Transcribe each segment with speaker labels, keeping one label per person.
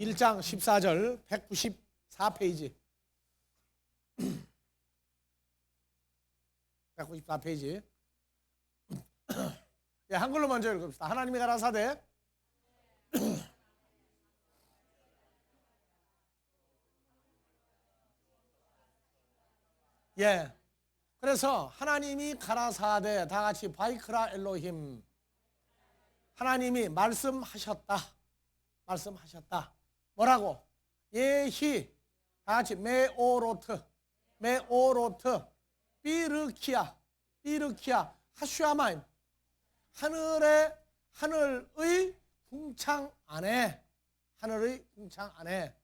Speaker 1: 1장 14절 194페이지 194페이지 예, 한글로 먼저 읽읍시다. 하나님이 가라사대 예, 그래서 하나님이 가라사대 다 같이 바이크라 엘로힘 하나님이 말씀하셨다. 말씀하셨다. 뭐라고? 예히 다 같이 메오로트 메오로트 비르키아 비르키아 하슈아마임 하늘의 궁창 안에 하늘의 궁창 안에.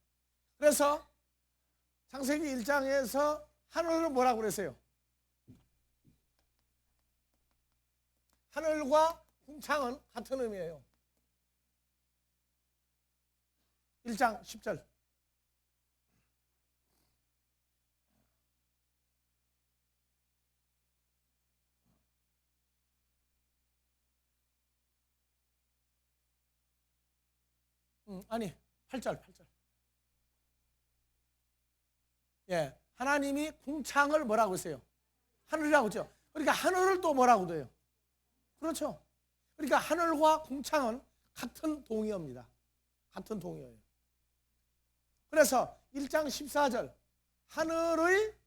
Speaker 1: 그래서 창세기 1장에서 하늘을 뭐라고 그랬어요? 하늘과 궁창은 같은 의미예요. 1장 10절 아니 8절 예, 하나님이 궁창을 뭐라고 했어요? 하늘이라고 했죠. 그러니까 하늘을 또 뭐라고 해요? 그렇죠. 그러니까 하늘과 궁창은 같은 동의어입니다. 같은 동의어예요. 그래서 1장 14절 하늘의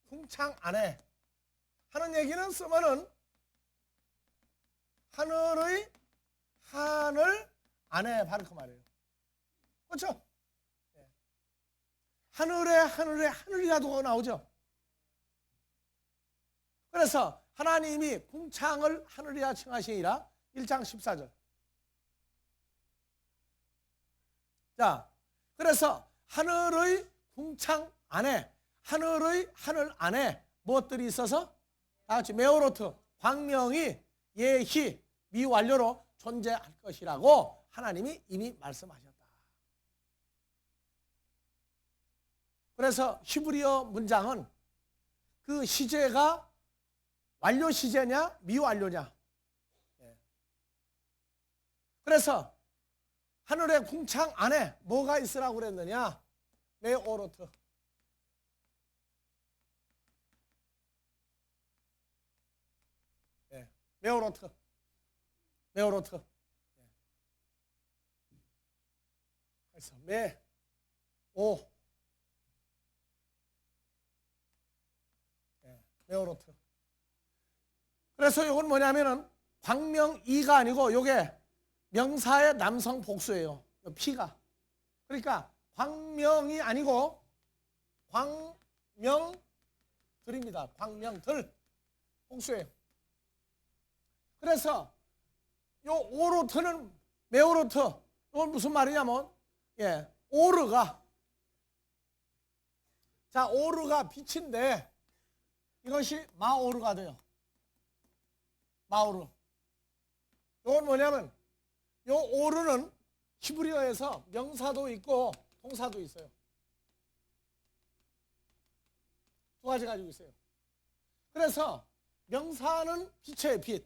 Speaker 1: 궁창 안에 하는 얘기는 쓰면은 하늘 안에 바로 그 말이에요. 그렇죠? 하늘이라도 나오죠. 그래서 하나님이 궁창을 하늘이라 칭하시니라 1장 14절. 자, 그래서 하늘의 궁창 안에 하늘 안에 무엇들이 있어서 다 같이 메오로트 광명이 예히 미완료로 존재할 것이라고 하나님이 이미 말씀하셨다. 그래서 히브리어 문장은 그 시제가 완료 시제냐 미완료냐. 그래서 하늘의 궁창 안에 뭐가 있으라고 그랬느냐? 메오로트. 메오로트. 그래서 메오로트. 그래서 이건 뭐냐면은 광명이가 아니고 이게 명사의 남성 복수예요. 피가. 그러니까 광명이 아니고 광명들입니다. 광명들 복수예요. 그래서 요 오로트는 메오로트. 이건 무슨 말이냐면 오르가 빛인데 이것이 마오르가 돼요. 마오르. 이건 뭐냐면 요 오르는 히브리어에서 명사도 있고 동사도 있어요. 두 가지 가지고 있어요. 그래서 명사는 빛이에요, 빛.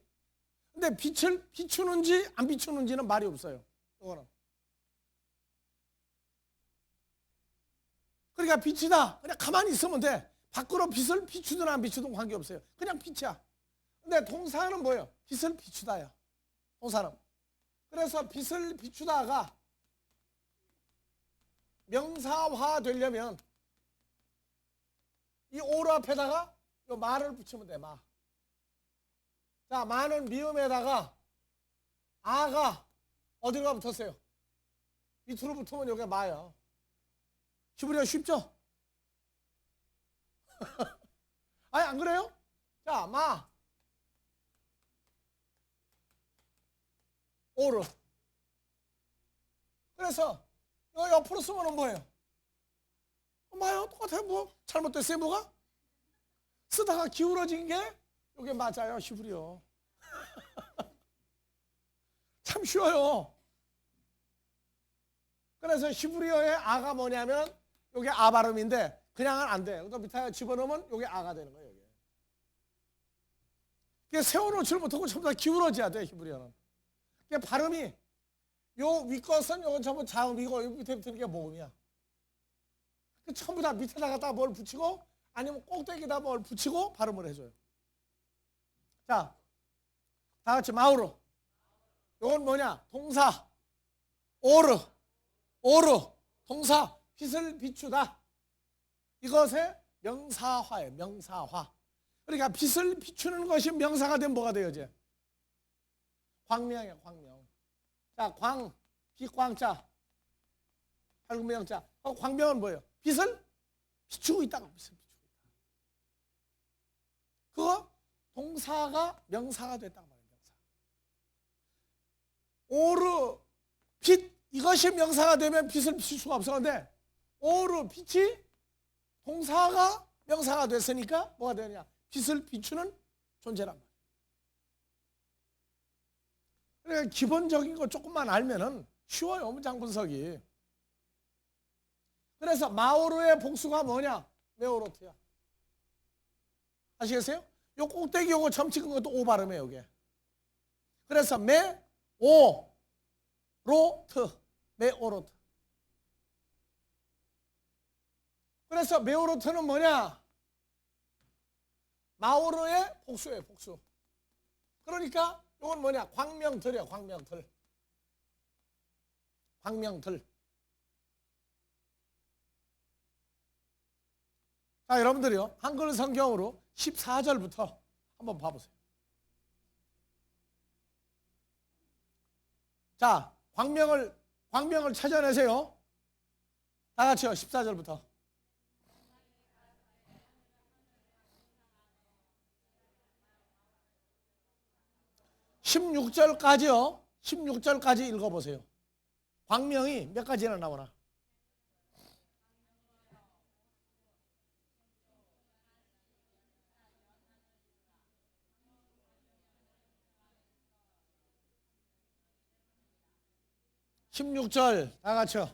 Speaker 1: 근데 빛을 비추는지 안 비추는지는 말이 없어요. 이거는. 그러니까 빛이다. 그냥 가만히 있으면 돼. 밖으로 빛을 비추든 안 비추든 관계없어요. 그냥 빛이야. 근데 동사는 뭐예요? 빛을 비추다야. 동사는. 그래서 빛을 비추다가 명사화 되려면 이 오르 앞에다가 요 마를 붙이면 돼. 마. 자, 마는 미음에다가 아가 어디가 붙었어요? 밑으로 붙으면 여기가 마야. 히브리어 쉽죠? 아니 안 그래요? 자, 마 오르. 그래서 이거 옆으로 쓰면 뭐예요? 마요. 똑같아요. 뭐 잘못됐어요 뭐가? 쓰다가 기울어진 게 이게 맞아요. 히브리어. 참 쉬워요. 그래서 히브리어의 아가 뭐냐면 이게 아 발음인데 그냥은 안 돼. 또 밑에 집어넣으면 이게 아가 되는 거예요. 이게 세워놓지를 못하고 전부 다 기울어져야 돼. 히브리어는. 발음이 요 윗것은 요건 전부 자음이고 요 밑에 붙는 게 모음이야. 그 전부 다 밑에다가 뭘 붙이고 아니면 꼭대기에다 뭘 붙이고 발음을 해줘요. 자, 다 같이 마우르. 요건 뭐냐? 동사. 오르. 동사. 빛을 비추다. 이것의 명사화예요. 명사화. 그러니까 빛을 비추는 것이 명사가 되면 뭐가 돼요, 이제? 광명이에요, 광명. 자, 빛광자, 밝은 명자. 광명은 뭐예요? 빛을 비추고 있다고. 빛을 비추고 있다. 그거 동사가 명사가 됐단 말이에요. 명사. 오르, 빛, 이것이 명사가 되면 빛을 비출 수가 없어. 근데 오르, 빛이 동사가 명사가 됐으니까 뭐가 되느냐? 빛을 비추는 존재란 말이에요. 그러니까 기본적인 거 조금만 알면은 쉬워요, 문장 분석이. 그래서 마오르의 복수가 뭐냐? 메오로트야. 아시겠어요? 요 꼭대기 요거 점 찍은 것도 오 발음이에요, 이게. 그래서 메오로트. 그래서 메오로트는 뭐냐? 마오르의 복수예요, 복수. 그러니까 이건 뭐냐? 광명들이에요, 광명들. 자, 여러분들이요, 한글 성경으로 14절부터 한번 봐보세요. 자, 광명을 찾아내세요. 다 같이요, 14절부터. 16절까지요. 16절까지 읽어보세요. 광명이 몇 가지나 나오나? (16절) 다 같이요.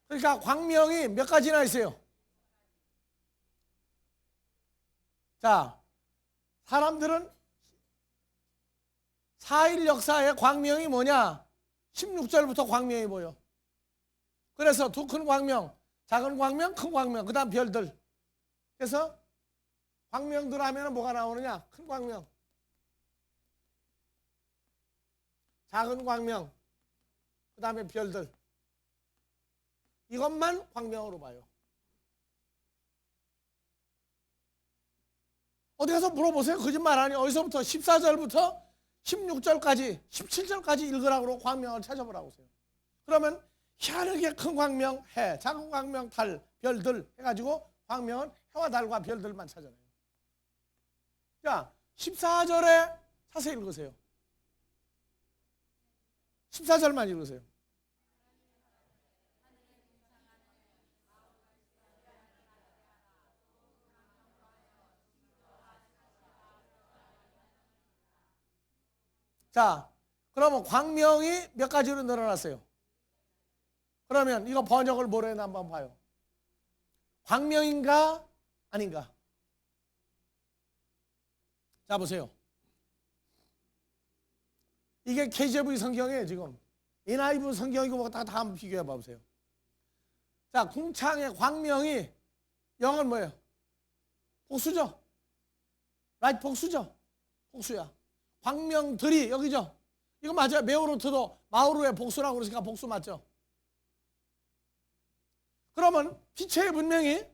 Speaker 1: 그러니까 광명이 몇 가지나 있어요. 자, 사람들은 4일 역사의 광명이 뭐냐? 16절부터 광명이 보여. 그래서 두 큰 광명, 작은 광명, 큰 광명, 그 다음 별들. 그래서 광명들 하면 뭐가 나오느냐? 큰 광명, 작은 광명, 그 다음에 별들. 이것만 광명으로 봐요. 어디 가서 물어보세요. 거짓말 아니. 어디서부터 14절부터 16절까지 17절까지 읽으라고 광명을 찾아보라고 하세요. 그러면 희한하게 큰 광명 해, 작은 광명 달, 별들 해가지고 광명은 해와 달과 별들만 찾아내요. 자, 14절에 자세히 읽으세요. 14절만 읽으세요. 자, 그러면 광명이 몇 가지로 늘어났어요? 그러면 이거 번역을 뭐로 했나 한번 봐요. 광명인가 아닌가? 자, 보세요. 이게 KJV 성경이에요, 지금. NIV 성경이고 뭐 다 한번 비교해 봐보세요. 자, 궁창의 광명이 영어는 뭐예요? 복수죠? 라이트 복수죠? 복수야. 광명들이 여기죠? 이거 맞아요. 메오로트도 마우르의 복수라고 그러니까 복수 맞죠? 그러면 빛의 문명이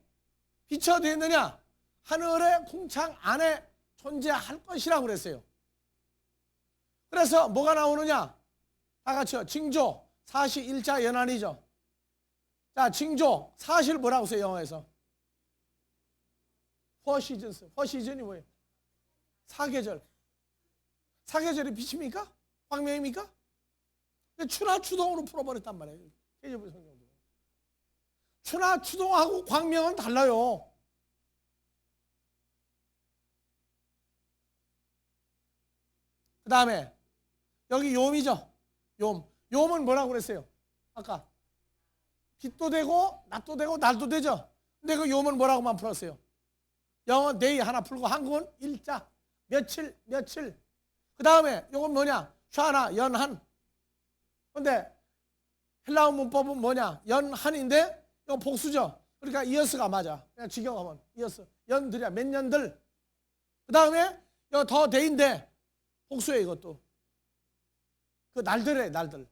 Speaker 1: 빛이 어디에 있느냐? 하늘의 궁창 안에 존재할 것이라고 그랬어요. 그래서 뭐가 나오느냐? 다 같이요. 징조, 사시, 일자, 연한이죠. 자, 징조, 사실 뭐라고 써요, 영어에서? Four seasons. Four season이 뭐예요? 사계절. 사계절이 빛입니까? 광명입니까? 추나 추동으로 풀어버렸단 말이에요. KJV 성경도. 추나 추동하고 광명은 달라요. 그 다음에 여기 욤이죠. 욤. 욤은 뭐라고 그랬어요? 아까 빛도 되고 낮도 되고 날도 되죠. 근데 그 요문 뭐라고만 풀었어요? 영어 day 하나 풀고 한국은 일자, 며칠, 며칠. 그 다음에 요건 뭐냐? 샤나, 연한. 근데 헬라어 문법은 뭐냐? 연한인데 이거 복수죠. 그러니까 이어스가 맞아. 그냥 직역하면 이어스. 연들이야. 몇 년들. 그 다음에 이거 더 데이인데 복수예요. 이것도. 그 날들이에요. 날들.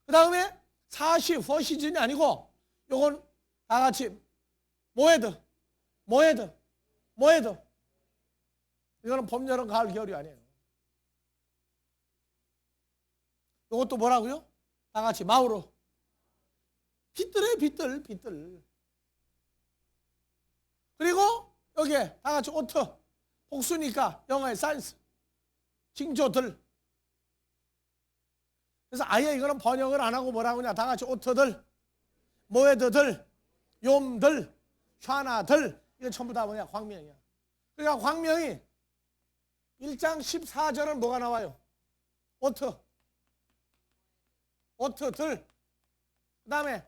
Speaker 1: 그 다음에 40, 퍼시즌이 아니고 요건 다 같이 모에드. 이거는 봄, 여름, 가을, 겨울이 아니에요. 요것도 뭐라고요? 다 같이 마우로. 빛들에 빛들. 그리고 여기에 다 같이 오트. 복수니까 영어의 사이언스. 징조들. 그래서 아예 이거는 번역을 안 하고 뭐라고 하냐. 다 같이 오트들, 모에드들, 욤들, 샤나들. 이거 전부 다 뭐냐? 광명이야. 그러니까 광명이 1장 14절은 뭐가 나와요? 오트들. 그 다음에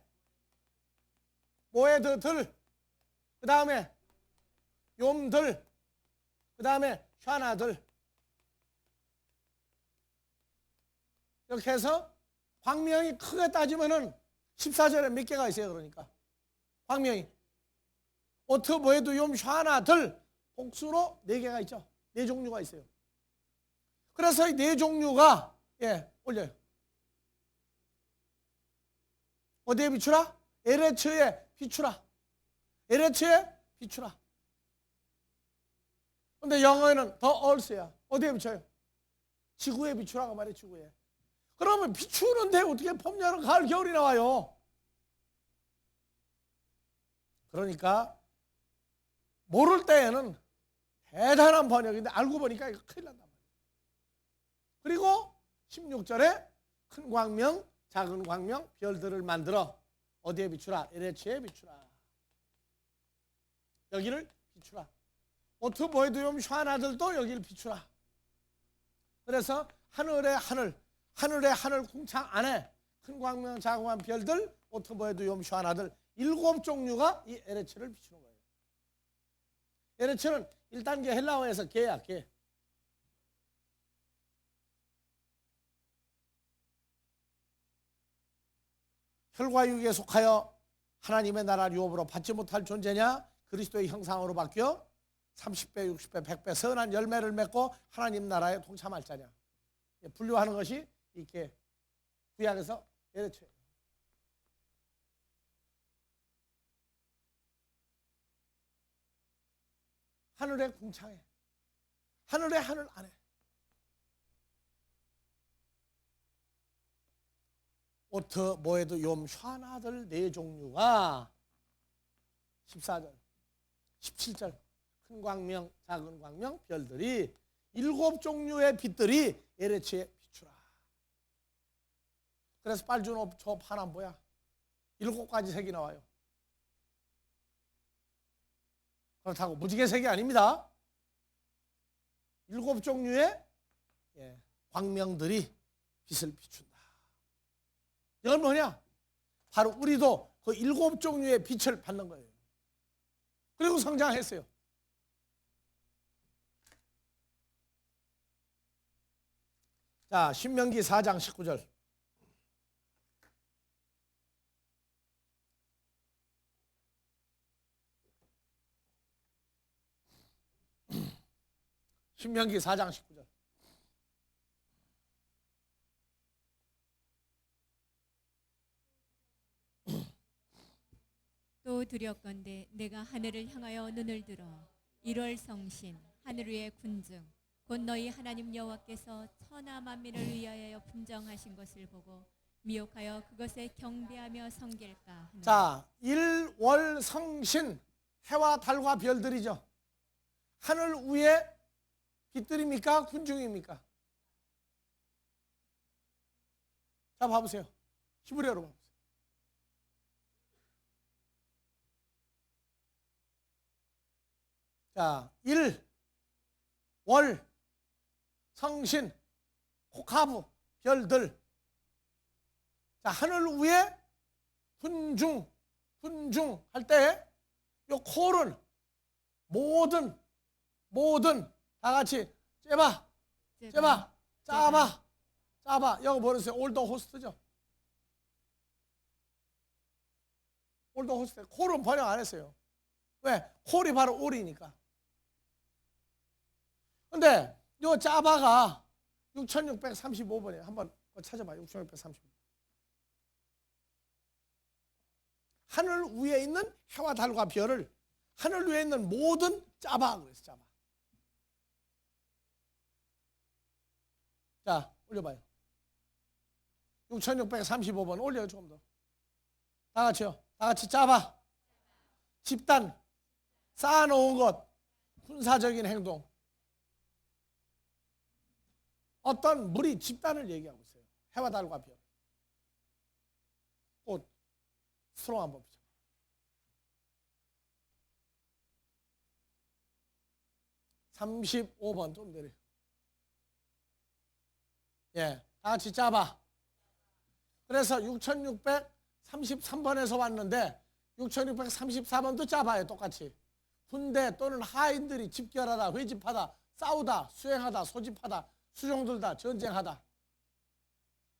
Speaker 1: 모에드들. 그 다음에 욤들. 그 다음에 샤나들. 이렇게 해서 광명이 크게 따지면은 14절에 몇 개가 있어요. 그러니까 광명이 오트, 모에드, 욤, 샤나들 복수로 4개가 있죠. 4종류가 있어요. 그래서 이 4종류가 올려요. 어디에 비추라? 에레츠에 비추라. 근데 영어에는 더 얼스야. 어디에 비춰요? 지구에 비추라고 말해. 지구에. 그러면 비추는데 어떻게 봄, 여름, 가을, 겨울이 나와요? 그러니까 모를 때에는 대단한 번역인데 알고 보니까 이거 큰일 난단 말이에요. 그리고 16절에 큰 광명, 작은 광명, 별들을 만들어 어디에 비추라? 에레츠에 비추라. 여기를 비추라. 오트, 모에드, 욤, 샤나들도 여기를 비추라. 그래서 하늘의 하늘 궁창 안에 큰 광명, 작은 광명, 별들, 오트, 모에드, 욤, 샤나들 7종류가 이 에레츠를 비추는 거예요. 에레츠는 1단계 헬라어에서 개야, 개. 혈과 육에 속하여 하나님의 나라 유업으로 받지 못할 존재냐? 그리스도의 형상으로 바뀌어 30배, 60배, 100배 선한 열매를 맺고 하나님 나라에 동참할 자냐? 분류하는 것이 이렇게 구약에서 에레츠예요. 하늘의 궁창에, 하늘의 하늘 안에. 오트, 모에드, 욤, 샤나들 4종류가 14절, 17절 큰 광명, 작은 광명, 별들이 7종류의 빛들이 에레츠에 비추라. 그래서 빨주노 저 파란 뭐야? 7가지 색이 나와요. 그렇다고 무지개 색이 아닙니다. 7종류의 광명들이 빛을 비춘다. 이건 뭐냐? 바로 우리도 그 7종류의 빛을 받는 거예요. 그리고 성장했어요. 자, 신명기 4장 19절. 신명기 4장 19절.
Speaker 2: 또 두렵건대 내가 하늘을 향하여 눈을 들어 1월 성신 하늘 위의 군중 곧 너희 하나님 여호와께서 천하 만민을 위하여 분정하신 것을 보고 미혹하여 그것에 경배하며 섬길까 하노라.
Speaker 1: 자, 1월 성신 해와 달과 별들이죠. 하늘 위에 빛들입니까? 군중입니까? 자, 봐보세요. 히브리어로 봐보세요. 자, 1, 월, 성신, 코카브, 별들. 자, 하늘 위에 군중 할 때 요 콜은 모든 다 같이 째봐 짜봐 여기 보세요. 올더 호스트죠. 올더 호스트. 콜은 번역 안 했어요. 왜? 콜이 바로 올이니까. 근데 요 짜바가 6635번이에요. 한번 찾아봐요. 6635번. 하늘 위에 있는 해와 달과 별을 하늘 위에 있는 모든 짜바 그래서 짜바. 자, 올려봐요. 6635번 올려요. 조금 더. 다 같이요. 다 같이 짜바. 집단. 쌓아놓은 것. 군사적인 행동. 어떤 물이 집단을 얘기하고 있어요. 해와 달과 별. 꽃. 스트롱 한번 보죠. (35번) 좀 내려. 예, 다 같이 짜봐. 그래서 6633번에서 왔는데 6634번도 짜봐요. 똑같이. 군대 또는 하인들이 집결하다, 회집하다, 싸우다, 수행하다, 소집하다, 수종들다, 전쟁하다.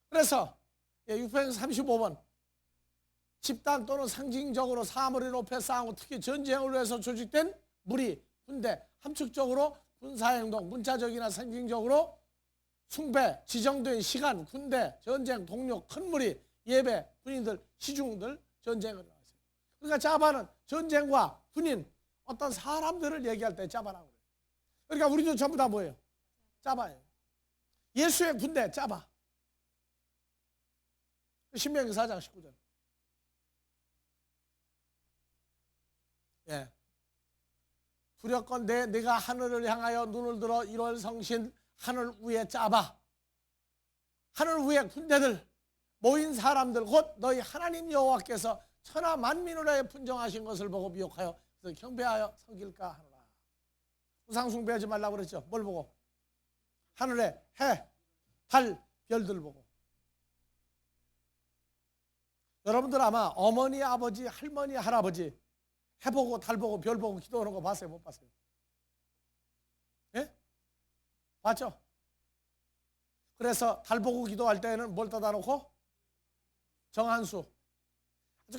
Speaker 1: 그래서 635번 집단 또는 상징적으로 사물이 높여 싸우고 특히 전쟁을 위해서 조직된 무리, 군대, 함축적으로 군사행동, 문자적이나 상징적으로 숭배, 지정된 시간, 군대, 전쟁, 동료, 큰 무리, 예배, 군인들, 시중들, 전쟁을 나왔어요. 그러니까 짜바는 전쟁과 군인, 어떤 사람들을 얘기할 때 짜바라고 그래요. 그러니까 우리도 전부 다 뭐예요? 짜바예요. 예수의 군대, 짜바. 신명기 4장 19절. 예. 두렵건대 네가 하늘을 향하여 눈을 들어 1월 성신 하늘 위에 짜봐. 하늘 위에 군대들 모인 사람들 곧 너희 하나님 여호와께서 천하 만민을 위하여 분정하신 것을 보고 미혹하여 그래서 경배하여 섬길까 하노라. 우상 숭배하지 말라고 그랬죠. 뭘 보고? 하늘에 해, 달, 별들 보고. 여러분들 아마 어머니, 아버지, 할머니, 할아버지 해 보고 달 보고 별 보고 기도하는 거 봤어요? 못 봤어요? 예? 봤죠? 그래서 달 보고 기도할 때는 뭘 떠다 놓고? 정한수. 아주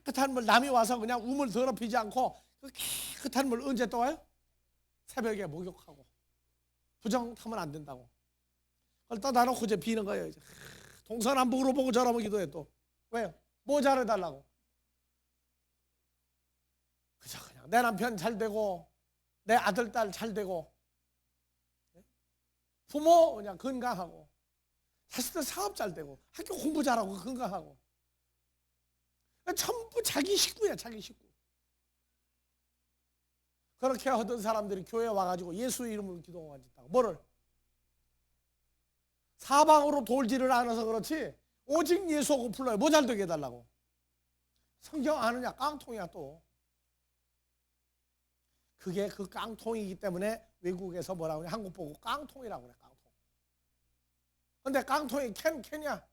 Speaker 1: 깨끗한 물, 남이 와서 그냥 우물 더럽히지 않고 그 깨끗한 물 언제 떠와요? 새벽에 목욕하고. 부정하면 안 된다고. 그걸 떠다 놓고 이제 비는 거예요. 이제. 동서남북으로 보고 저러면 기도해 또. 왜요? 뭐 잘해달라고? 그저 그냥 내 남편 잘 되고 내 아들 딸 잘 되고 부모 그냥 건강하고 자식들 사업 잘 되고 학교 공부 잘하고 건강하고 전부 자기 식구야. 자기 식구. 그렇게 하던 사람들이 교회에 와가지고 예수 이름으로 기도하고 앉았다고. 뭐를? 사방으로 돌지를 않아서 그렇지 오직 예수하고 불러요. 뭐 잘 되게 해달라고. 성경 아느냐? 깡통이야 또. 그게 그 깡통이기 때문에 외국에서 뭐라고 그래? 한국 보고 깡통이라고 그래. 깡통. 근데 깡통이 캔이야.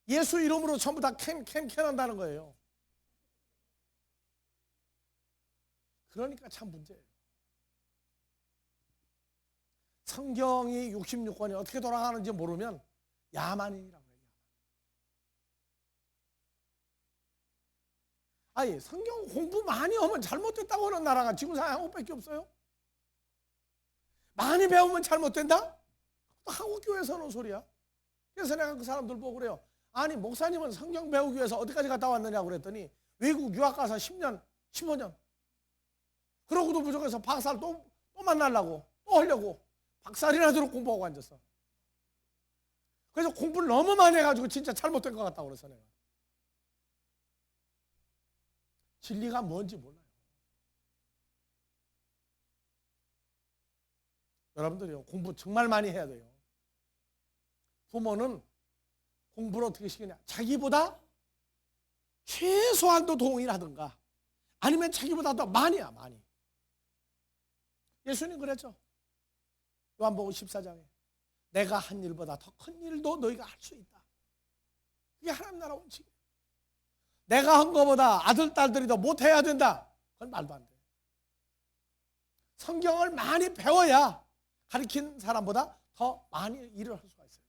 Speaker 1: 예수 이름으로 전부 다 캔 한다는 거예요. 그러니까 참 문제예요. 성경이 66권이 어떻게 돌아가는지 모르면 야만인이라고 해요. 아니 성경 공부 많이 하면 잘못됐다고 하는 나라가 지구상에 한국밖에 없어요. 많이 배우면 잘못된다? 한국 교회에서 하는 소리야. 그래서 내가 그 사람들 보고 그래요. 아니 목사님은 성경 배우기 위해서 어디까지 갔다 왔느냐고 그랬더니 외국 유학 가서 10년, 15년. 그러고도 부족해서 박사를 또 만나려고 또 하려고 박살이나 도록 공부하고 앉았어. 그래서 공부를 너무 많이 해가지고 진짜 잘못된 것 같다고 그래서 내가. 진리가 뭔지 몰라요. 여러분들이요 공부 정말 많이 해야 돼요. 부모는 공부를 어떻게 시키냐? 자기보다 최소한도 동일하든가 아니면 자기보다 더 많이야. 많이. 예수님 그랬죠. 요한복음 14장에 내가 한 일보다 더 큰 일도 너희가 할 수 있다. 그게 하나님 나라 원칙이에요. 내가 한 거보다 아들, 딸들이 더 못해야 된다. 그건 말도 안 돼. 성경을 많이 배워야 가르친 사람보다 더 많이 일을 할 수가 있어요.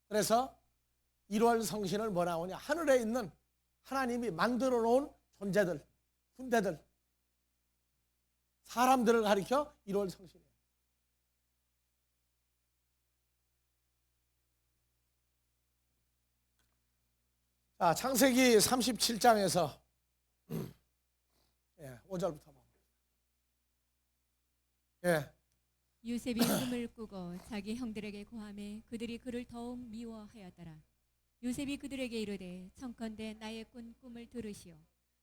Speaker 1: 그래서 1월 성신을 뭐라고 하냐? 하늘에 있는 하나님이 만들어 놓은 존재들, 군대들, 사람들을 가리켜 1월 성신이에요. 자, 창세기 37장에서 5절부터 봅니다.
Speaker 2: 요셉이 꿈을 꾸고 자기 형들에게 고하매 그들이 그를 더욱 미워하였더라. 요셉이 그들에게 이르되 청컨대 나의 꾼 꿈을 들으시오.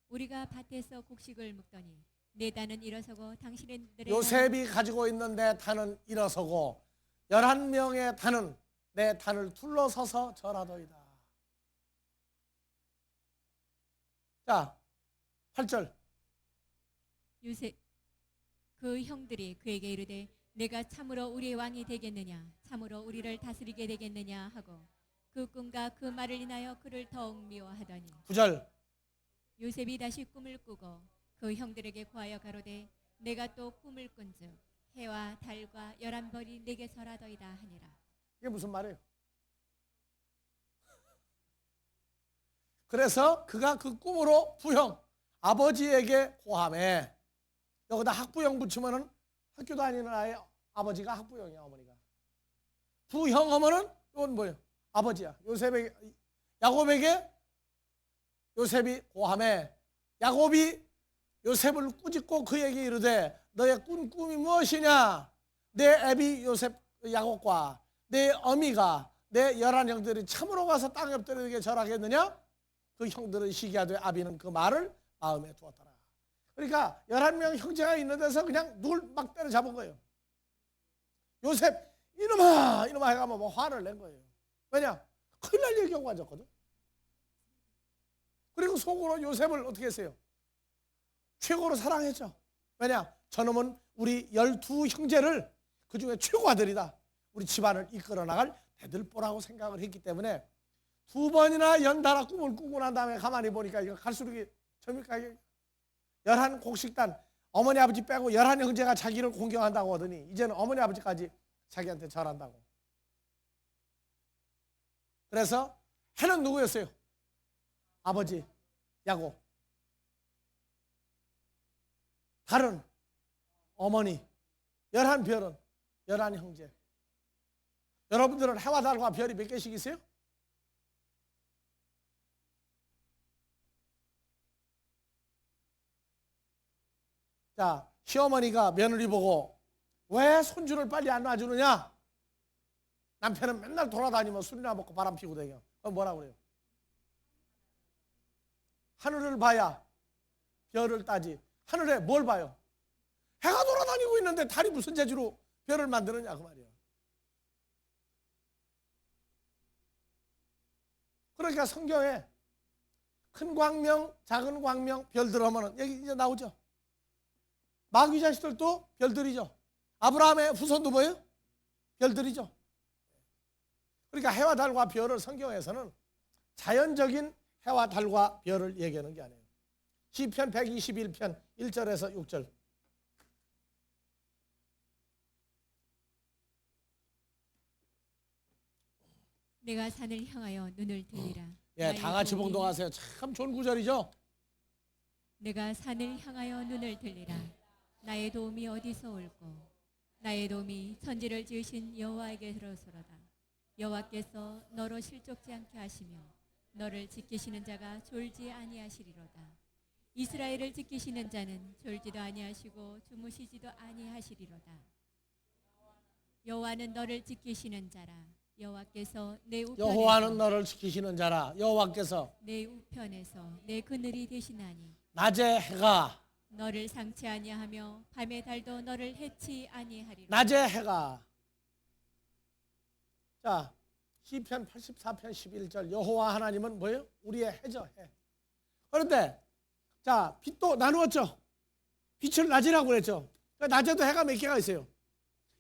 Speaker 2: 우리가 밭에서 곡식을 묵더니 내 단은 일어서고 당신들의
Speaker 1: 요셉이 가지고 있는 내 단은 일어서고 11명의 단은 내 단을 둘러서서 절하더이다. 자, 8절.
Speaker 2: 요셉 그 형들이 그에게 이르되 내가 참으로 우리의 왕이 되겠느냐, 참으로 우리를 다스리게 되겠느냐 하고 그 꿈과 그 말을 인하여 그를 더욱 미워하더니
Speaker 1: 9절.
Speaker 2: 요셉이 다시 꿈을 꾸고 그 형들에게 고하여 가로되 내가 또 꿈을 꾼즉 해와 달과 11벌이 내게 절하더이다 하니라.
Speaker 1: 이게 무슨 말이에요? 그래서 그가 그 꿈으로 부형 아버지에게 고하매, 여기다 학부형 붙이면은 학교 다니는 아이 아버지가 학부형이야. 어머니가 부형 하면은 이건 뭐예요? 아버지야. 야곱에게 요셉이 고하매, 야곱이 요셉을 꾸짖고 그에게 이르되 너의 꾼 꿈이 무엇이냐? 내 애비 요셉 야곱과 내 어미가 내 11형들이 참으로 가서 땅에 엎드리게 절하겠느냐? 그 형들은 시기하되 아비는 그 말을 마음에 두었더라. 그러니까 11명 형제가 있는 데서 그냥 누굴 막 때려잡은 거예요. 요셉 이놈아 해가면 뭐 화를 낸 거예요. 왜냐? 큰일 날 일이 경고하셨거든. 그리고 속으로 요셉을 어떻게 했어요? 최고로 사랑했죠. 왜냐? 저놈은 우리 12형제를 그 중에 최고 아들이다. 우리 집안을 이끌어 나갈 대들보라고 생각을 했기 때문에 2번이나 연달아 꿈을 꾸고 난 다음에 가만히 보니까 이거 갈수록 재밌게 11 곡식단, 어머니 아버지 빼고 11형제가 자기를 공경한다고 하더니 이제는 어머니 아버지까지 자기한테 절한다고. 그래서 해는 누구였어요? 아버지 야곱, 달은 어머니, 11별은 11형제. 여러분들은 해와 달과 별이 몇 개씩 있어요? 자, 시어머니가 며느리 보고 왜 손주를 빨리 안 놔주느냐? 남편은 맨날 돌아다니면 술이나 먹고 바람 피고 다녀. 그럼 뭐라고 그래요? 하늘을 봐야 별을 따지. 하늘에 뭘 봐요? 해가 돌아다니고 있는데 달이 무슨 재주로 별을 만드느냐 그 말이에요. 그러니까 성경에 큰 광명, 작은 광명, 별들 하면은 여기 이제 나오죠. 마귀 자식들도 별들이죠. 아브라함의 후손도 뭐예요? 별들이죠. 그러니까 해와 달과 별을 성경에서는 자연적인 해와 달과 별을 얘기하는 게 아니에요. 시편 121편 1절에서 6절.
Speaker 2: 내가 산을 향하여 눈을 들리라.
Speaker 1: 예, 다 같이 봉독하세요. 참 좋은 구절이죠.
Speaker 2: 내가 산을 향하여 눈을 들리라. 나의 도움이 어디서 올꼬? 나의 도움이 천지를 지으신 여호와에게로소로다. 여호와께서 너로 실족지 않게 하시며 너를 지키시는 자가 졸지 아니하시리로다. 이스라엘을 지키시는 자는 졸지도 아니하시고 주무시지도 아니하시리로다. 여호와는 너를 지키시는 자라. 여호와께서 내 우편에서
Speaker 1: 여호와는 너를 지키시는 자라. 여호와께서
Speaker 2: 내 우편에서 내 그늘이 되시나니
Speaker 1: 낮에 해가
Speaker 2: 너를 상치 아니하며 밤의 달도 너를 해치 아니하리라.
Speaker 1: 낮에 해가. 자, 시편 84편 11절 여호와 하나님은 뭐예요? 우리의 해죠. 해. 그런데 자, 빛도 나누었죠. 빛을 낮이라고 그랬죠. 그러니까 낮에도 해가 몇 개가 있어요.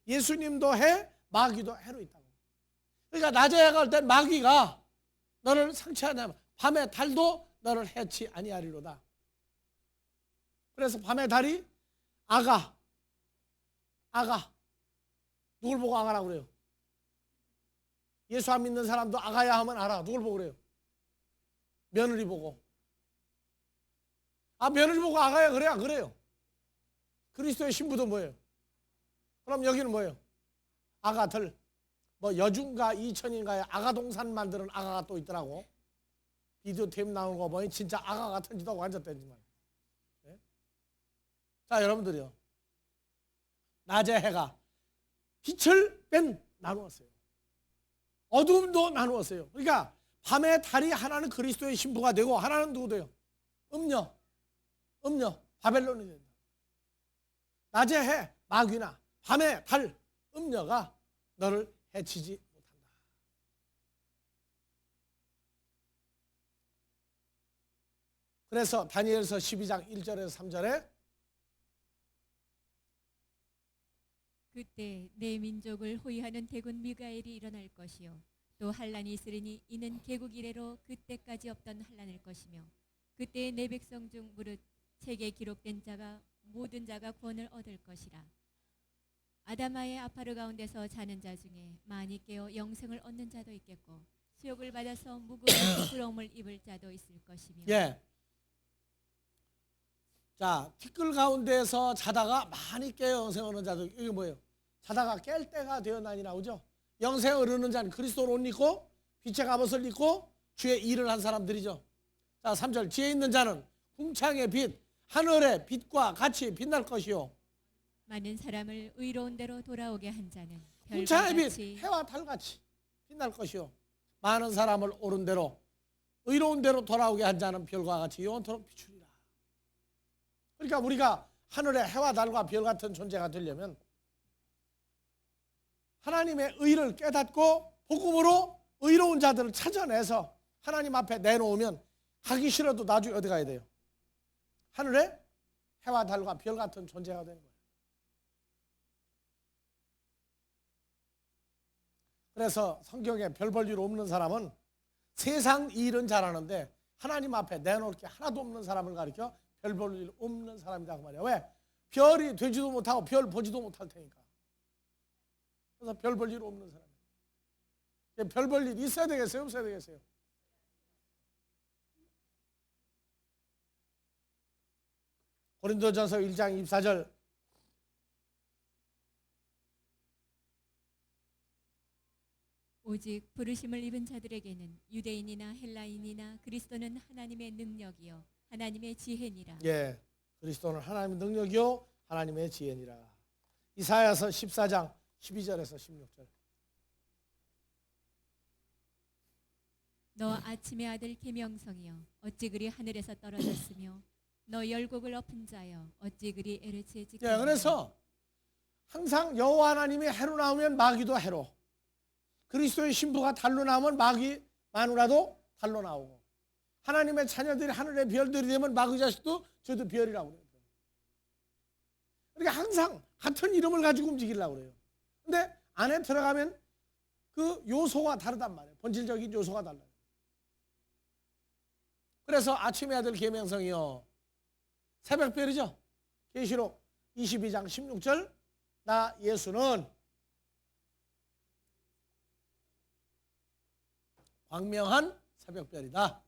Speaker 1: 예수님도 해, 마귀도 해로 있다고. 그러니까 낮에 해가 올 땐 마귀가 너를 상처하냐, 밤에 달도 너를 해치 아니하리로다. 그래서 밤에 달이 아가 누굴 보고 아가라고 그래요? 예수 안 믿는 사람도 아가야 하면 알아. 누굴 보고 그래요? 며느리 보고. 며느리 보고 아가야 그래야 그래요. 그리스도의 신부도 뭐예요? 그럼 여기는 뭐예요? 아가들. 뭐 여중가 이천인가에 아가동산 만드는 아가가 또 있더라고. 비디오 테이프 나오는 거 보니 진짜 아가 같은 짓 하고 앉았다니만. 네? 자, 여러분들이요. 낮에 해가 빛을 뺀 나누었어요. 어둠도 나누었어요. 그러니까 밤에 달이 하나는 그리스도의 신부가 되고 하나는 누구 돼요? 음녀 바벨론이 된다. 낮에 해 마귀나 밤에 달 음녀가 너를 해치지 못한다. 그래서 다니엘서 12장 1절에서 3절에
Speaker 2: 그때 내 민족을 호위하는 대군 미가엘이 일어날 것이요 또 환란이 있으리니 이는 개국 이래로 그때까지 없던 환란일 것이며 그때 내 백성 중 무릇 책에 기록된 자가 모든 자가 구원을 얻을 것이라. 아다마의 아파르 가운데서 자는 자 중에 많이 깨어 영생을 얻는 자도 있겠고 수욕을 받아서 무거운 부러움을 입을 자도 있을 것이며.
Speaker 1: 예. 자, 티끌 가운데서 자다가 많이 깨어 영생을 얻는 자도, 이게 뭐예요? 자다가 깰 때가 되었나니 나오죠. 영생을 얻는 자는 그리스도를 옷 입고 빛의 갑옷을 입고 주의 일을 한 사람들이죠. 자, 3절 지혜 있는 자는 궁창의 빛 하늘의 빛과 같이 빛날 것이요
Speaker 2: 많은 사람을 의로운 대로 돌아오게 한 자는
Speaker 1: 궁창의 빛
Speaker 2: 별같이
Speaker 1: 해와 달같이 빛날 것이요 많은 사람을 옳은 대로 의로운 대로 돌아오게 한 자는 별과 같이 영원토록 비추리라. 그러니까 우리가 하늘의 해와 달과 별 같은 존재가 되려면 하나님의 의를 깨닫고 복음으로 의로운 자들을 찾아내서 하나님 앞에 내놓으면 가기 싫어도 나중에 어디 가야 돼요? 하늘의 해와 달과 별 같은 존재가 되는 거예요. 그래서 성경에 별 볼 일 없는 사람은 세상 일은 잘하는데 하나님 앞에 내놓을 게 하나도 없는 사람을 가리켜 별 볼 일 없는 사람이라고 말이야. 왜? 별이 되지도 못하고 별 보지도 못할 테니까. 그래서 별 볼 일 없는 사람. 별 볼 일 있어야 되겠어요? 없어야 되겠어요? 고린도전서 1장 24절
Speaker 2: 오직 부르심을 입은 자들에게는 유대인이나 헬라인이나 그리스도는 하나님의 능력이요 하나님의 지혜니라.
Speaker 1: 예, 그리스도는 하나님의 능력이요 하나님의 지혜니라. 이사야서 14장 12절에서 16절
Speaker 2: 너 아침의 아들 계명성이여 어찌 그리 하늘에서 떨어졌으며 너 열곡을 엎은 자여 어찌 그리 에르츠에 찍혔느냐.
Speaker 1: 예, 그래서 항상 여호와 하나님이 해로 나오면 마귀도 해로, 그리스도의 신부가 달로 나오면 마귀 마누라도 달로 나오고, 하나님의 자녀들이 하늘의 별들이 되면 마귀 자식도 저도 별이라고 그래요. 그러니까 항상 같은 이름을 가지고 움직이려고 그래요. 근데 안에 들어가면 그 요소가 다르단 말이에요. 본질적인 요소가 달라요. 그래서 아침의 아들 계명성이요 새벽별이죠. 계시록 22장 16절 나 예수는 광명한 새벽별이다.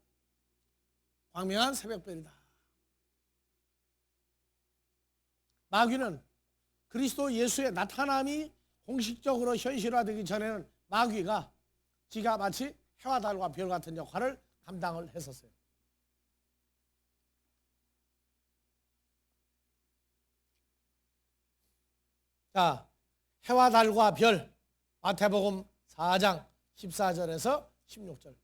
Speaker 1: 광명한 새벽별이다. 마귀는 그리스도 예수의 나타남이 공식적으로 현실화되기 전에는 마귀가 지가 마치 해와 달과 별 같은 역할을 감당을 했었어요. 자, 해와 달과 별 마태복음 4장 14절에서 16절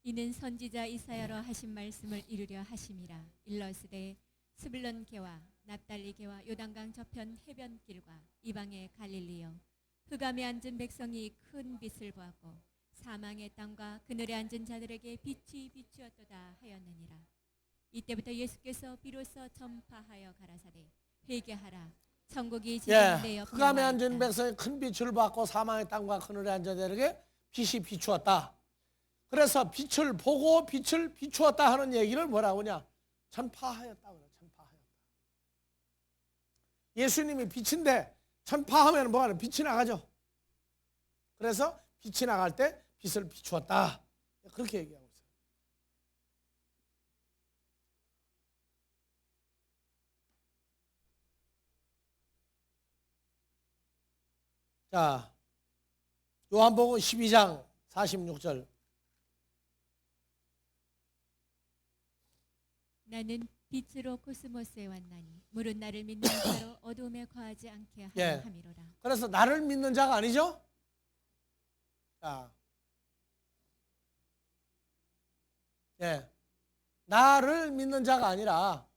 Speaker 2: 이는 선지자 이사야로 하신 말씀을 이루려 하심이라. 일러스되 스불론 개와 납달리 개와 요단강 저편 해변길과 이방의 갈릴리여 흑암에 앉은 백성이 큰 빛을 보았고 사망의 땅과 그늘에 앉은 자들에게 빛이 비추었도다 하였느니라. 이때부터 예수께서 비로소 전파하여 가라사대 회개하라 천국이 지금 내 옆에
Speaker 1: 흑암에
Speaker 2: 와
Speaker 1: 앉은
Speaker 2: 있다.
Speaker 1: 백성이 큰 빛을 받고 사망의 땅과 그늘에 앉아내게 빛이 비추었다. 그래서 빛을 보고 빛을 비추었다 하는 얘기를 뭐라고 하냐? 전파하였다 그래. 전파하였다. 예수님이 빛인데 전파하면 뭐하냐? 빛이 나가죠. 그래서 빛이 나갈 때 빛을 비추었다. 그렇게 얘기하고 있어요. 자, 요한복음 12장 46절.
Speaker 2: 나는 빛으로 코스모스에 왔나니 물은 나를 믿는 자로 어둠에 거하지 않게 하려
Speaker 1: 예.
Speaker 2: 함이로라.
Speaker 1: 그래서 나를 믿는 자가 아니죠? 자, 나를 믿는 자가 아니라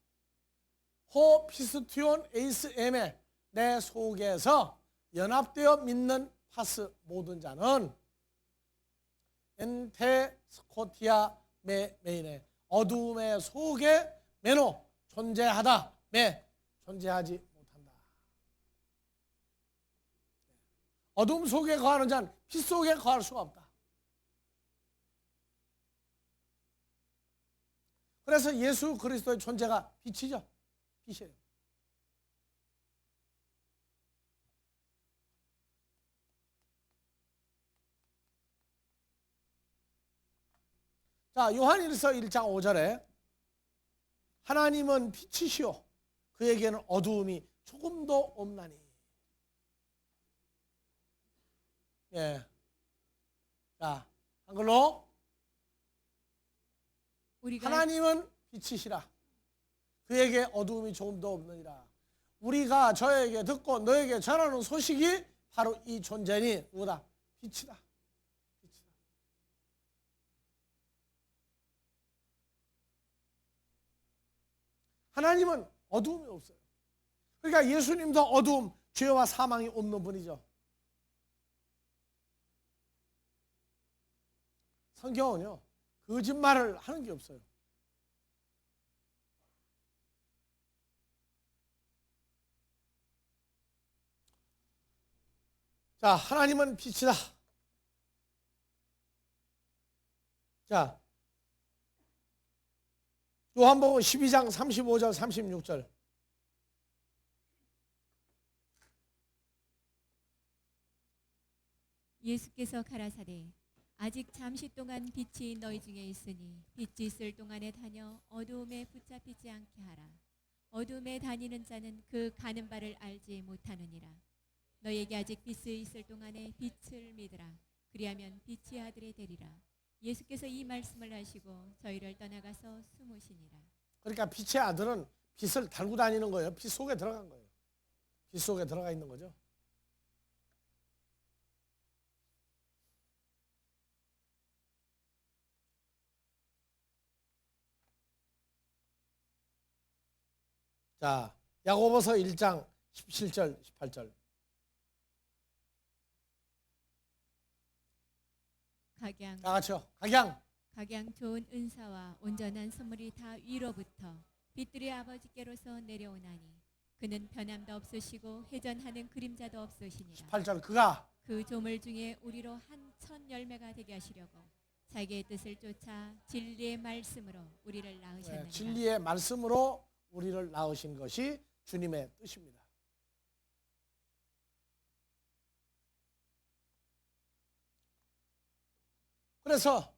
Speaker 1: 호 피스티온 에이스 엠에 내 속에서 연합되어 믿는 파스 모든 자는 엔테 스코티아 메인에 어두움의 속에 매노 존재하다 매 존재하지 못한다. 어둠 속에 거하는 자는 빛 속에 거할 수가 없다. 그래서 예수 그리스도의 존재가 빛이죠. 빛이에요. 자, 요한일서 1장 5절에 하나님은 빛이시오 그에게는 어두움이 조금도 없나니. 자, 한글로 하나님은 빛이시라 그에게 어두움이 조금도 없느니라. 우리가 저에게 듣고 너에게 전하는 소식이 바로 이 존재니 누구다? 빛이다. 빛이다. 하나님은 어두움이 없어요. 그러니까 예수님도 어두움, 죄와 사망이 없는 분이죠. 성경은요 거짓말을 하는 게 없어요. 자, 하나님은 빛이다. 자, 요한복음 12장 35절 36절.
Speaker 2: 예수께서 가라사대 아직 잠시 동안 빛이 너희 중에 있으니 빛이 있을 동안에 다녀 어두움에 붙잡히지 않게 하라. 어두움에 다니는 자는 그 가는 바를 알지 못하느니라. 너에게 아직 빛이 있을 동안에 빛을 믿으라. 그리하면 빛이 아들의 되리라. 예수께서 이 말씀을 하시고 저희를 떠나가서 숨으시니라.
Speaker 1: 그러니까 빛의 아들은 빛을 달고 다니는 거예요. 빛 속에 들어간 거예요. 빛 속에 들어가 있는 거죠. 자, 야고보서 1장 17절 18절.
Speaker 2: 각양
Speaker 1: 다 같이요.
Speaker 2: 각양 좋은 은사와 온전한 선물이 다 위로부터 빛들의 아버지께로서 내려오나니 그는 변함도 없으시고 회전하는 그림자도 없으시니라.
Speaker 1: 18절. 그가
Speaker 2: 그 조물 중에 우리로 한 천 열매가 되게 하시려고 자기의 뜻을 쫓아 진리의 말씀으로 우리를 낳으셨느니라.
Speaker 1: 진리의 말씀으로 우리를 낳으신 것이 주님의 뜻입니다. 그래서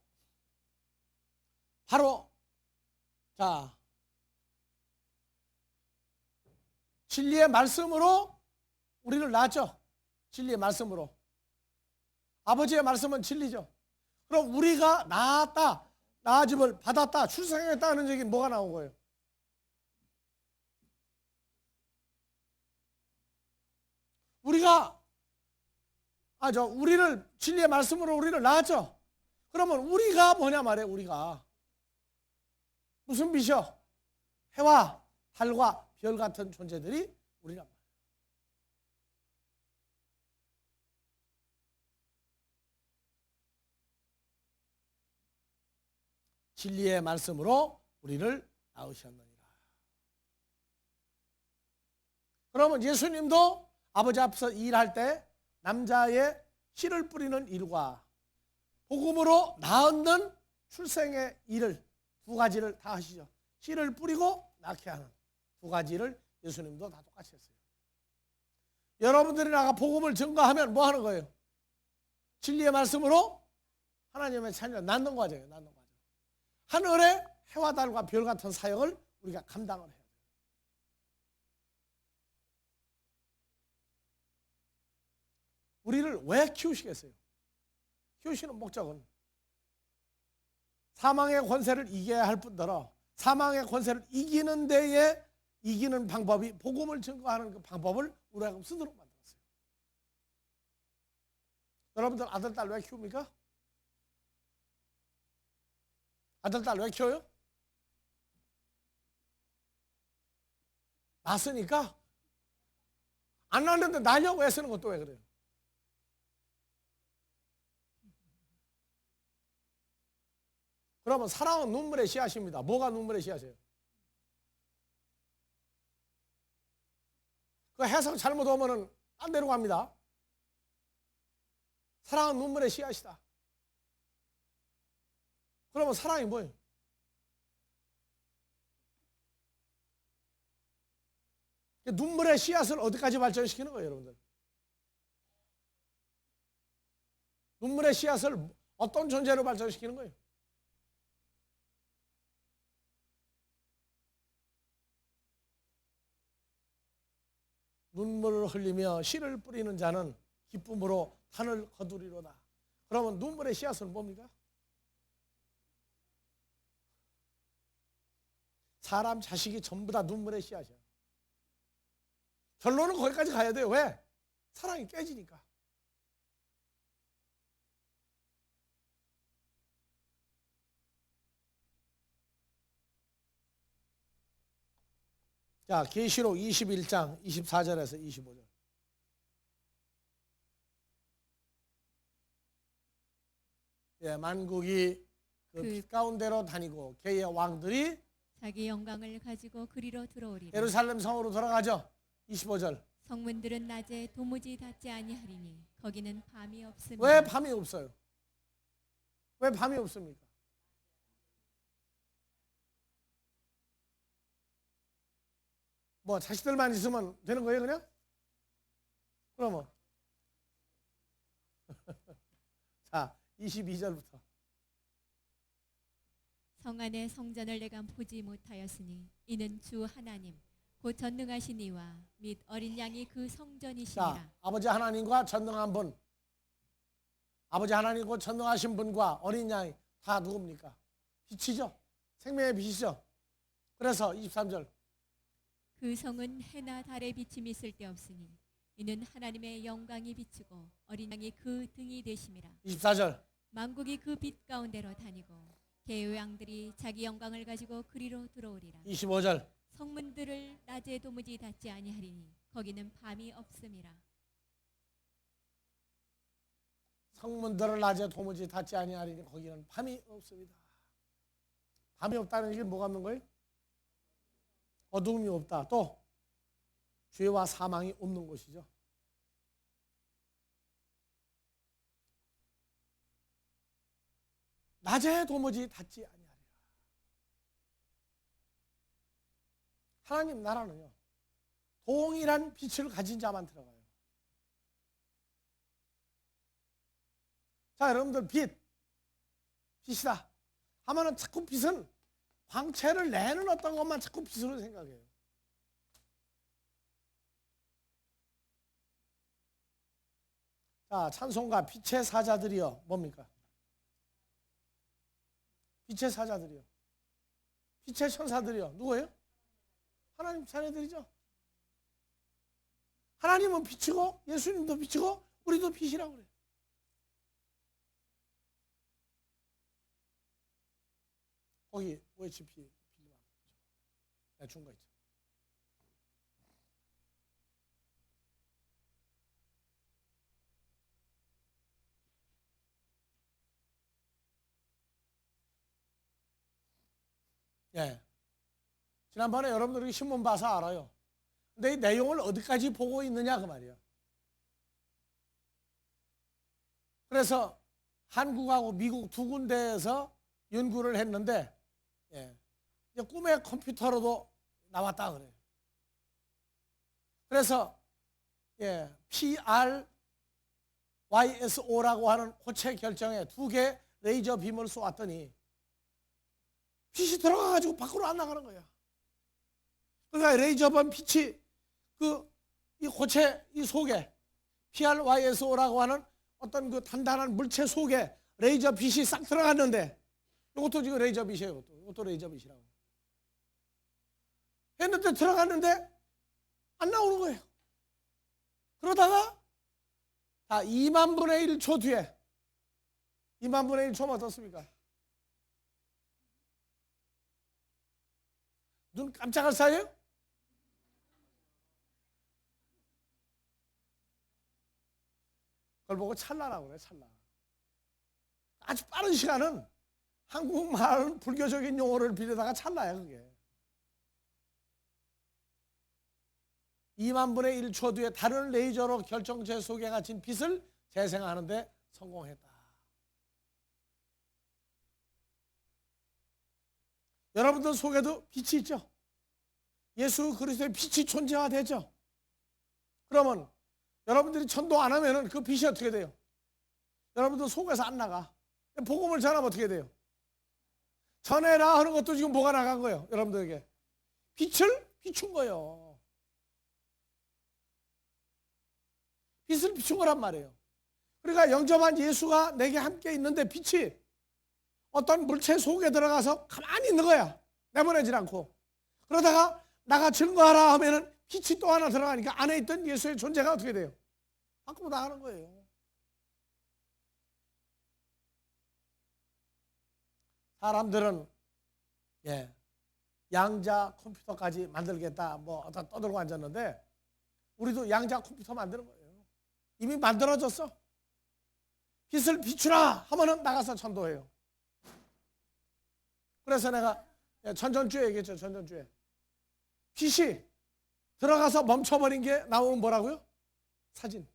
Speaker 1: 바로 자 진리의 말씀으로 우리를 낳았죠. 진리의 말씀으로. 아버지의 말씀은 진리죠. 그럼 우리가 낳았다, 낳아짐을 받았다, 출생했다는 얘기는 뭐가 나온 거예요? 우리를 진리의 말씀으로 우리를 낳았죠. 그러면 우리가 뭐냐 말이에요. 우리가 무슨 빛이요? 해와 달과 별 같은 존재들이 우리란 말이에요. 진리의 말씀으로 우리를 낳으셨느니라. 그러면 예수님도 아버지 앞에서 일할 때 남자의 씨를 뿌리는 일과 복음으로 낳는 출생의 일을 두 가지를 다 하시죠. 씨를 뿌리고 낳게 하는 두 가지를 예수님도 다 똑같이 했어요. 여러분들이 나가 복음을 증거하면 뭐 하는 거예요? 진리의 말씀으로 하나님의 자녀를 낳는 과정이에요. 낳는 과정. 하늘의 해와 달과 별 같은 사역을 우리가 감당을 해야 돼요. 우리를 왜 키우시겠어요? 키우시는 목적은 사망의 권세를 이겨야 할 뿐더러 사망의 권세를 이기는 데에 이기는 방법이 복음을 증거하는 그 방법을 우리가 쓰도록 만들었어요. 여러분들 아들, 딸 왜 키웁니까? 아들, 딸 왜 키워요? 낳았으니까. 안 낳는데 낳으려고 애쓰는 것도 왜 그래요? 그러면 사랑은 눈물의 씨앗입니다. 뭐가 눈물의 씨앗이에요? 그 해석 잘못 오면은 딴 데로 갑니다. 사랑은 눈물의 씨앗이다. 그러면 사랑이 뭐예요? 눈물의 씨앗을 어디까지 발전시키는 거예요, 여러분들? 눈물의 씨앗을 어떤 존재로 발전시키는 거예요? 눈물을 흘리며 씨를 뿌리는 자는 기쁨으로 산을 거두리로다. 그러면 눈물의 씨앗은 뭡니까? 사람 자식이 전부 다 눈물의 씨앗이야. 결론은 거기까지 가야 돼요. 왜? 사랑이 깨지니까. 자, 계시록 21장 24절에서 25절. 예, 만국이 그 빛 가운데로 다니고 그의 왕들이
Speaker 2: 자기 영광을 가지고 그리로 들어오리라.
Speaker 1: 예루살렘 성으로 돌아가죠. 25절.
Speaker 2: 성문들은 낮에 도무지 닫지 아니하리니 거기는 밤이 없습니다.
Speaker 1: 왜 밤이 없어요? 왜 밤이 없습니까? 뭐 자식들만 있으면 되는 거예요, 그냥? 그러면 자, 22절부터.
Speaker 2: 성 안에 성전을 내가 보지 못하였으니 이는 주 하나님 곧 전능하신 이와 및 어린 양이 그 성전이시니라.
Speaker 1: 자, 아버지 하나님과 전능한 분, 아버지 하나님 곧 전능하신 분과 어린 양이 다 누굽니까? 빛이죠. 생명의 빛이죠. 그래서 23절.
Speaker 2: 그 성은 해나 달의 비침이 쓸데없으니 이는 하나님의 영광이 비추고 어린 양이 그 등이 되심이라.
Speaker 1: 24절.
Speaker 2: 만국이 그 빛 가운데로 다니고 개의 양들이 자기 영광을 가지고 그리로 들어오리라.
Speaker 1: 25절.
Speaker 2: 성문들을 낮에 도무지 닫지 아니하리니 거기는 밤이 없음이라.
Speaker 1: 성문들을 낮에 도무지 닫지 아니하리니 거기는 밤이 없습니다. 밤이 없다는 얘기는 뭐가 없는 거예요? 어두움이 없다. 또 죄와 사망이 없는 곳이죠. 낮에 도무지 닫지 아니하리라. 하나님 나라는요, 동일한 빛을 가진 자만 들어가요. 자, 여러분들 빛이다 하면은 자꾸 빛은 광채를 내는 어떤 것만 자꾸 빛으로 생각해요. 자, 찬송가 빛의 사자들이여 뭡니까? 빛의 사자들이요. 빛의 천사들이요. 누구예요? 하나님 자녀들이죠. 하나님은 빛이고 예수님도 빛이고 우리도 빛이라고 그래요. 거기 OHP 내가 준 거 있죠. 예. 지난번에 여러분들이 신문 봐서 알아요. 근데 이 내용을 어디까지 보고 있느냐 그 말이에요. 그래서 한국하고 미국 두 군데에서 연구를 했는데 이제 꿈의 컴퓨터로도 나왔다 그래요. 그래서 PRYSO라고 하는 고체 결정에 두 개 레이저 빔을 쏘았더니 빛이 들어가가지고 밖으로 안 나가는 거야. 그러니까 레이저빔 빛이 이 고체 이 속에 PRYSO라고 하는 어떤 그 단단한 물체 속에 레이저 빛이 싹 들어갔는데, 이것도 지금 레이저 빛이에요. 이것도 레이저 빛이라고 했는데 들어갔는데 안 나오는 거예요. 그러다가 다 2만 분의 1초 뒤에, 2만 분의 1초면 어떻습니까? 눈 깜짝할 사이에요? 그걸 보고 찰나라고 그래, 찰나. 아주 빠른 시간은 한국말은 불교적인 용어를 빌려다가 찰나야 그게. 2만 분의 1초 뒤에 다른 레이저로 결정체 속에 갇힌 빛을 재생하는데 성공했다. 여러분들 속에도 빛이 있죠? 예수 그리스도의 빛이 존재화되죠? 그러면 여러분들이 전도 안 하면 그 빛이 어떻게 돼요? 여러분들 속에서 안 나가. 복음을 전하면 어떻게 돼요? 전해라 하는 것도 지금 뭐가 나간 거예요? 여러분들에게 빛을 비춘 거예요. 빛을 비춘 거란 말이에요. 그러니까 영접한 예수가 내게 함께 있는데 빛이 어떤 물체 속에 들어가서 가만히 있는 거야. 내보내질 않고. 그러다가 나가 증거하라 하면은 빛이 또 하나 들어가니까 안에 있던 예수의 존재가 어떻게 돼요? 밖으로 나가는 거예요. 사람들은 양자 컴퓨터까지 만들겠다 뭐 어디다 떠들고 앉았는데, 우리도 양자 컴퓨터 만드는 거예요. 이미 만들어졌어. 빛을 비추라 하면은 나가서 전도해요. 그래서 내가 전전주에 얘기했죠. 전전주에 빛이 들어가서 멈춰버린 게 나오는 뭐라고요? 사진.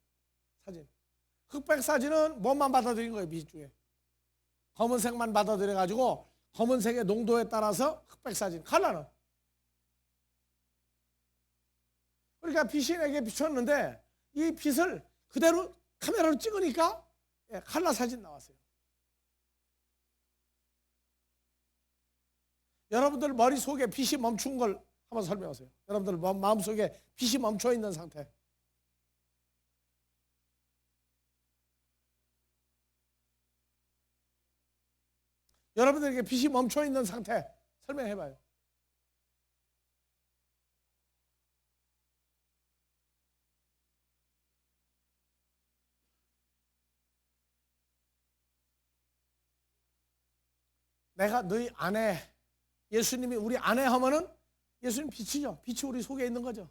Speaker 1: 흑백 사진은 뭐만 받아들인 거예요. 빛 중에 검은색만 받아들여 가지고 검은색의 농도에 따라서 흑백 사진. 칼라는 그러니까 빛이 내게 비췄는데 이 빛을 그대로 카메라로 찍으니까 칼라 사진 나왔어요. 여러분들 머릿속에 빛이 멈춘 걸 한번 설명하세요. 여러분들 마음속에 빛이 멈춰 있는 상태. 여러분들에게 빛이 멈춰 있는 상태 설명해 봐요. 내가 너희 안에, 예수님이 우리 안에 하면은 예수님 빛이죠. 빛이 우리 속에 있는 거죠.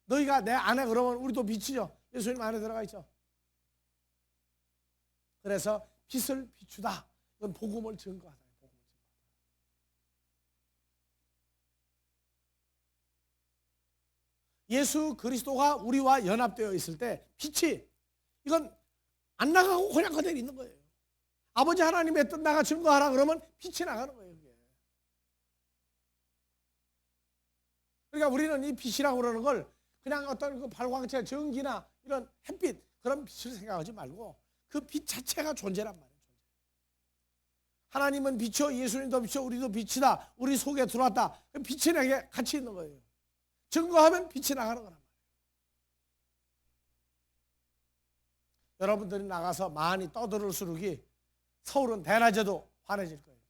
Speaker 1: 너희가 내 안에 그러면 우리도 빛이죠. 예수님 안에 들어가 있죠. 그래서 빛을 비추다. 이건 복음을 증거하다. 예수 그리스도가 우리와 연합되어 있을 때 빛이 이건 안 나가고 그냥 그대로 있는 거예요. 아버지 하나님의 뜻 나가 증거하라 그러면 빛이 나가는 거예요. 이게. 그러니까 우리는 이 빛이라고 그러는 걸 그냥 어떤 그 발광체, 전기나 이런 햇빛 그런 빛을 생각하지 말고 그 빛 자체가 존재란 말이에요. 하나님은 빛이요, 예수님도 빛이요, 우리도 빛이다. 우리 속에 들어왔다. 빛이 내게 같이 있는 거예요. 증거하면 빛이 나가는 거란 말이에요. 여러분들이 나가서 많이 떠들을수록이 서울은 대낮에도 환해질 거예요.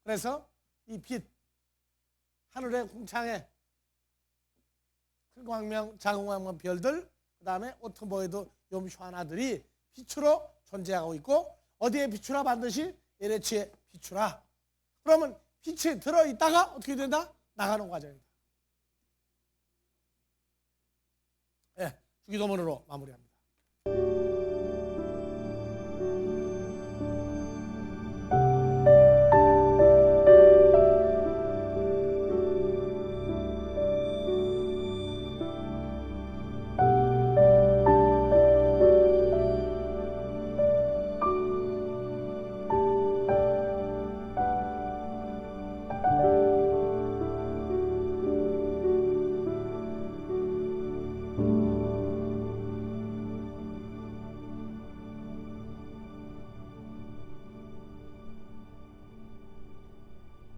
Speaker 1: 그래서 이 빛, 하늘의 궁창에 큰 광명, 작은 광명 별들, 그 다음에 오토모에도 염슈하나들이 빛으로 존재하고 있고, 어디에 비추라? 반드시 예레치에 비추라. 그러면 빛이 들어있다가 어떻게 된다? 나가는 과정이다. 주기도문으로 마무리합니다.